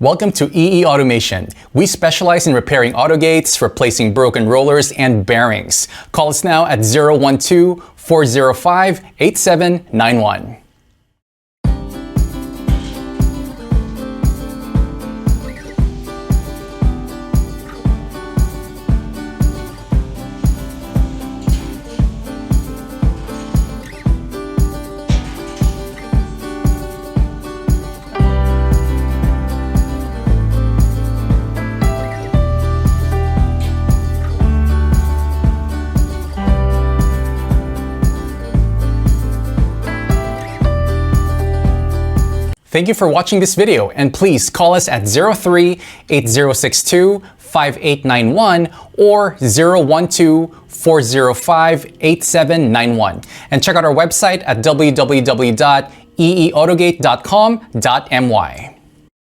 Welcome to EE Automation. We specialize in repairing autogates, replacing broken rollers, and bearings. Call us now at 012-405-8791. Thank you for watching this video, and please call us at 03-8062-5891 or 012-405-8791. And check out our website at www.eeautogate.com.my.